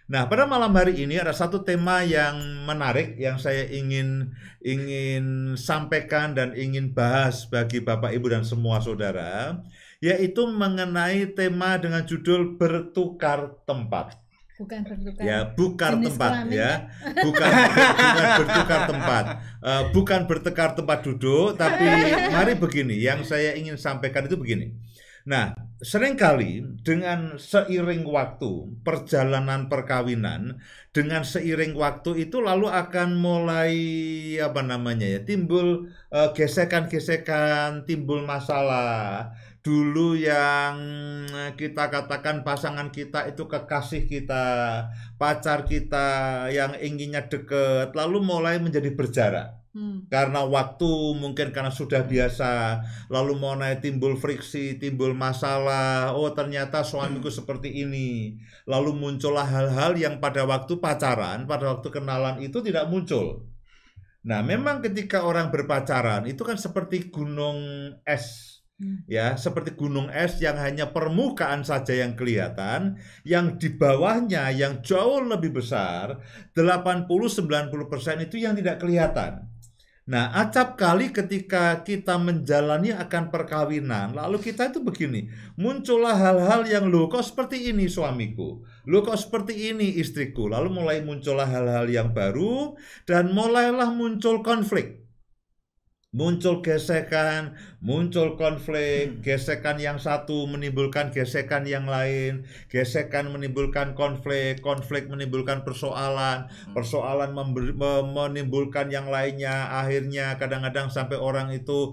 Nah, pada malam hari ini ada satu tema yang menarik yang saya ingin ingin sampaikan dan ingin bahas bagi Bapak Ibu dan semua saudara, yaitu mengenai tema dengan judul bertukar tempat. Bukan bertukar Ya, bukar jenis tempat kelamin ya. kan? Bukan bertukar tempat. Bukan bertukar tempat duduk, tapi mari begini, yang saya ingin sampaikan itu begini. Nah, seringkali dengan seiring waktu, perjalanan perkawinan, dengan seiring waktu itu lalu akan mulai apa namanya ya, timbul gesekan-gesekan, timbul masalah. Dulu yang kita katakan pasangan kita itu kekasih kita, pacar kita yang inginnya deket, lalu mulai menjadi berjarak. Karena waktu, mungkin karena sudah biasa, lalu mulai timbul friksi, timbul masalah. Oh, ternyata suamiku seperti ini. Lalu muncullah hal-hal yang pada waktu pacaran, pada waktu kenalan itu tidak muncul. Nah, memang ketika orang berpacaran itu kan seperti gunung es. Ya, seperti gunung es yang hanya permukaan saja yang kelihatan, yang di bawahnya yang jauh lebih besar, 80-90% itu yang tidak kelihatan. Nah, acap kali ketika kita menjalani akan perkawinan, lalu kita itu begini, muncullah hal-hal yang, loh kok seperti ini suamiku, loh kok seperti ini istriku, lalu mulai muncullah hal-hal yang baru, dan mulailah muncul konflik. Muncul gesekan, muncul konflik, gesekan yang satu menimbulkan gesekan yang lain, gesekan menimbulkan konflik, konflik menimbulkan persoalan, persoalan menimbulkan yang lainnya, akhirnya kadang-kadang sampai orang itu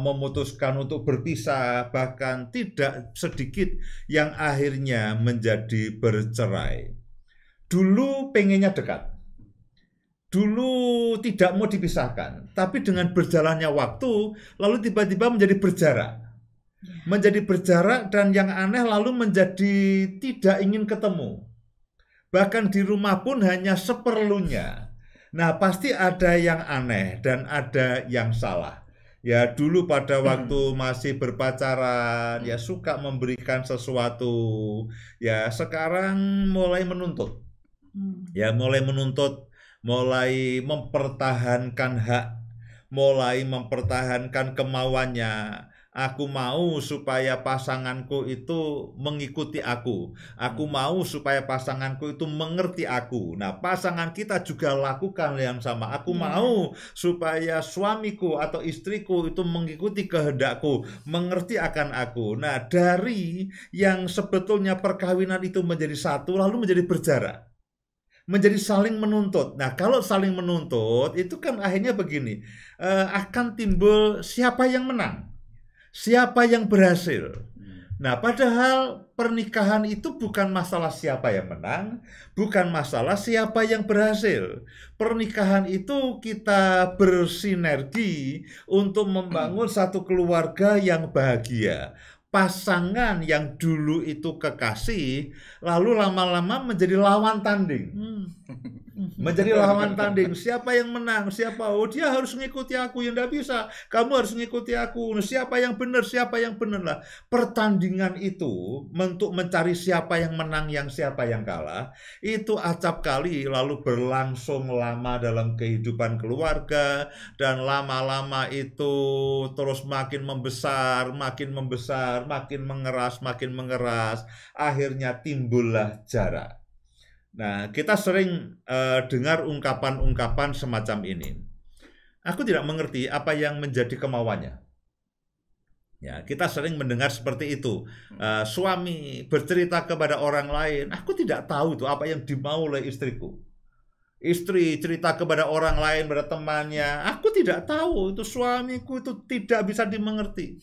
memutuskan untuk berpisah, bahkan tidak sedikit yang akhirnya menjadi bercerai. Dulu pengennya dekat. Dulu tidak mau dipisahkan, tapi dengan berjalannya waktu, lalu tiba-tiba menjadi berjarak. Menjadi berjarak dan yang aneh lalu menjadi tidak ingin ketemu. Bahkan di rumah pun hanya seperlunya. Nah, pasti ada yang aneh dan ada yang salah. Ya, dulu pada waktu masih berpacaran, ya suka memberikan sesuatu. Ya, sekarang mulai menuntut. Ya, mulai menuntut, mulai mempertahankan hak, mulai mempertahankan kemauannya. Aku mau supaya pasanganku itu mengikuti aku. Aku mau supaya pasanganku itu mengerti aku. Nah, pasangan kita juga lakukan yang sama. Aku mau supaya suamiku atau istriku itu mengikuti kehendakku, mengerti akan aku. Nah, dari yang sebetulnya perkawinan itu menjadi satu, lalu menjadi berjarak. Menjadi saling menuntut. Nah, kalau saling menuntut itu kan akhirnya begini, akan timbul siapa yang menang, siapa yang berhasil. Nah, padahal pernikahan itu bukan masalah siapa yang menang, bukan masalah siapa yang berhasil. Pernikahan itu kita bersinergi untuk membangun satu keluarga yang bahagia. Pasangan yang dulu itu kekasih, lalu lama-lama menjadi lawan tanding. Menjadi lawan tanding. Siapa yang menang? Siapa? Oh, dia harus mengikuti aku. Ya enggak bisa. Kamu harus mengikuti aku. Siapa yang benar? Siapa yang benar lah. Pertandingan itu untuk mencari siapa yang menang, yang siapa yang kalah, itu acap kali lalu berlangsung lama dalam kehidupan keluarga, dan lama-lama itu terus makin membesar, makin membesar, makin mengeras, makin mengeras. Akhirnya timbullah jarak. Nah, kita sering dengar ungkapan-ungkapan semacam ini. Aku tidak mengerti apa yang menjadi kemauannya. Ya, kita sering mendengar seperti itu. Suami bercerita kepada orang lain, aku tidak tahu itu apa yang dimau oleh istriku. Istri cerita kepada orang lain, pada temannya, aku tidak tahu itu suamiku itu tidak bisa dimengerti.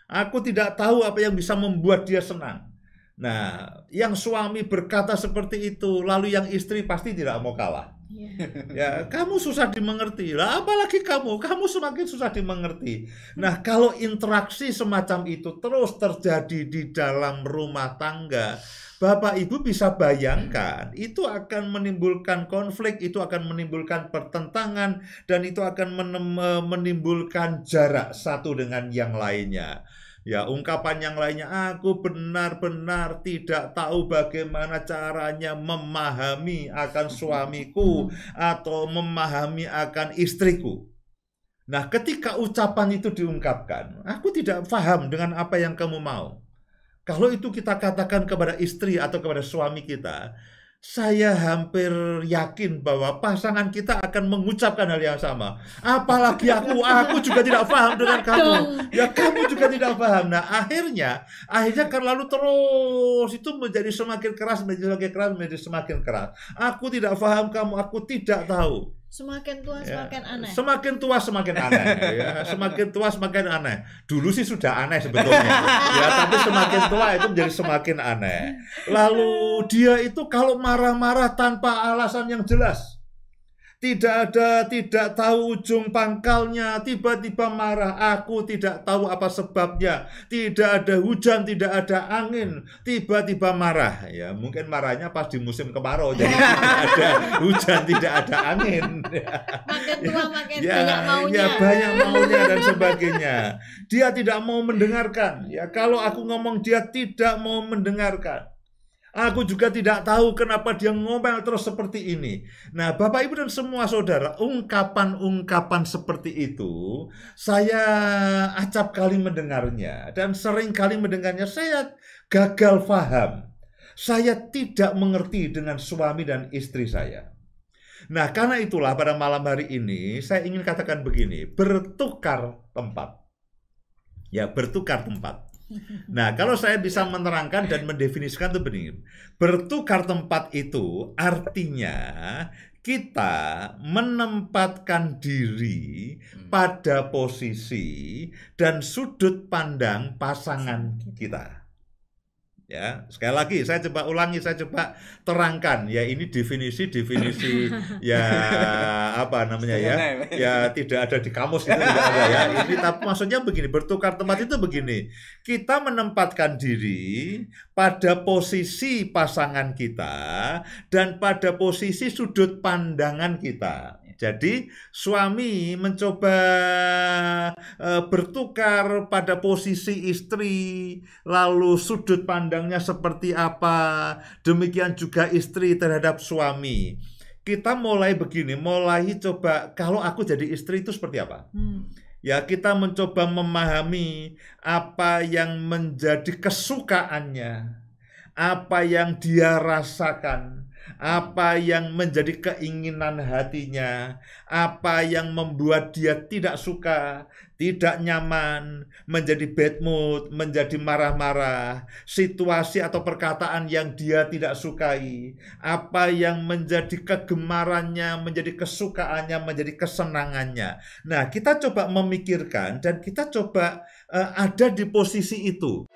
Aku tidak tahu apa yang bisa membuat dia senang. Nah, yang suami berkata seperti itu, lalu yang istri pasti tidak mau kalah. Ya, kamu susah dimengerti lah, apalagi kamu semakin susah dimengerti. Nah, kalau interaksi semacam itu terus terjadi di dalam rumah tangga, Bapak Ibu bisa bayangkan, itu akan menimbulkan konflik, itu akan menimbulkan pertentangan, dan itu akan menimbulkan jarak satu dengan yang lainnya. Ya, ungkapan yang lainnya, aku benar-benar tidak tahu bagaimana caranya memahami akan suamiku atau memahami akan istriku. Nah, ketika ucapan itu diungkapkan, aku tidak paham dengan apa yang kamu mau. Kalau itu kita katakan kepada istri atau kepada suami kita, saya hampir yakin bahwa pasangan kita akan mengucapkan hal yang sama. Apalagi aku juga tidak paham dengan kamu. Ya, kamu juga tidak paham. Nah, akhirnya kan lalu terus itu menjadi semakin keras, menjadi semakin keras. Aku tidak paham kamu, aku tidak tahu. Semakin tua semakin aneh. Semakin tua semakin aneh. Ya, semakin tua semakin aneh. Dulu sih sudah aneh sebetulnya. Ya, tapi semakin tua itu menjadi semakin aneh. Lalu dia itu kalau marah-marah tanpa alasan yang jelas. Tidak tahu ujung pangkalnya, tiba-tiba marah, aku tidak tahu apa sebabnya, tidak ada hujan, tidak ada angin, tiba-tiba marah. Ya, mungkin marahnya pas di musim kemarau, jadi tidak ada hujan, tidak ada angin. Makin tua makin banyak maunya. Ya, banyak maunya dan sebagainya. Dia tidak mau mendengarkan. Ya, kalau aku ngomong dia tidak mau mendengarkan. Aku juga tidak tahu kenapa dia ngomel terus seperti ini. Nah, Bapak Ibu dan semua saudara, ungkapan-ungkapan seperti itu saya acap kali mendengarnya dan sering kali mendengarnya saya gagal paham. Saya tidak mengerti dengan suami dan istri saya. Nah, karena itulah pada malam hari ini saya ingin katakan begini, bertukar tempat. Ya, bertukar tempat. Nah, kalau saya bisa menerangkan dan mendefinisikan itu begini. Bertukar tempat itu artinya kita menempatkan diri pada posisi dan sudut pandang pasangan kita. Ya, sekali lagi saya coba ulangi, saya coba terangkan. Ya, ini definisi ya apa namanya ya? Ya tidak ada di kamus itu tidak ada ya. Ini tapi maksudnya begini, bertukar tempat itu begini. Kita menempatkan diri pada posisi pasangan kita dan pada posisi sudut pandangan kita. Jadi suami mencoba bertukar pada posisi istri, lalu sudut pandangnya seperti apa, demikian juga istri terhadap suami. Kita mulai begini, mulai coba kalau aku jadi istri itu seperti apa? Ya, kita mencoba memahami apa yang menjadi kesukaannya, apa yang dia rasakan, apa yang menjadi keinginan hatinya, apa yang membuat dia tidak suka, tidak nyaman, menjadi bad mood, menjadi marah-marah, situasi atau perkataan yang dia tidak sukai, apa yang menjadi kegemarannya, menjadi kesukaannya, menjadi kesenangannya. Nah, kita coba memikirkan dan kita coba ada di posisi itu.